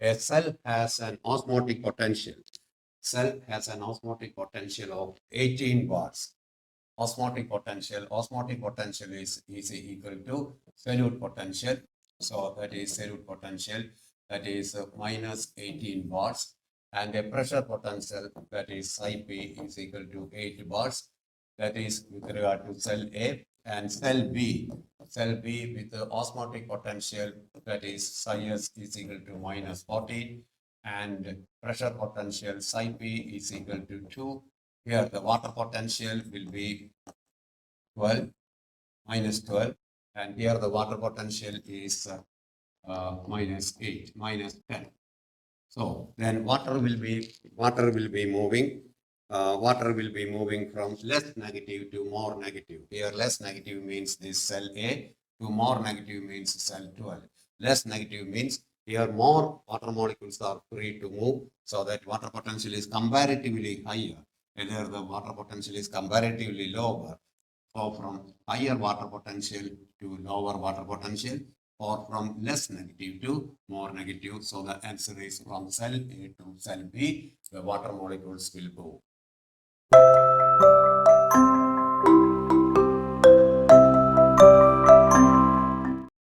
A cell has an osmotic potential. Cell has an osmotic potential of 18 watts. Osmotic potential is equal to solute potential. So that is solute potential, that is minus 18 watts. And the pressure potential, that is psi P, is equal to 8 watts. That is with regard to cell A. And cell B with the osmotic potential, that is psi S is equal to minus 14. And pressure potential psi P is equal to 2. Here the water potential will be 12, minus 12, and here the water potential is minus 8, minus 10. So then water will be moving. Water will be moving from less negative to more negative. Here less negative means this cell A, to more negative means cell 12. Less negative means here more water molecules are free to move, so that water potential is comparatively higher. Whether the water potential is comparatively lower, so from higher water potential to lower water potential, or from less negative to more negative. So the answer is from cell A to cell B, the water molecules will go.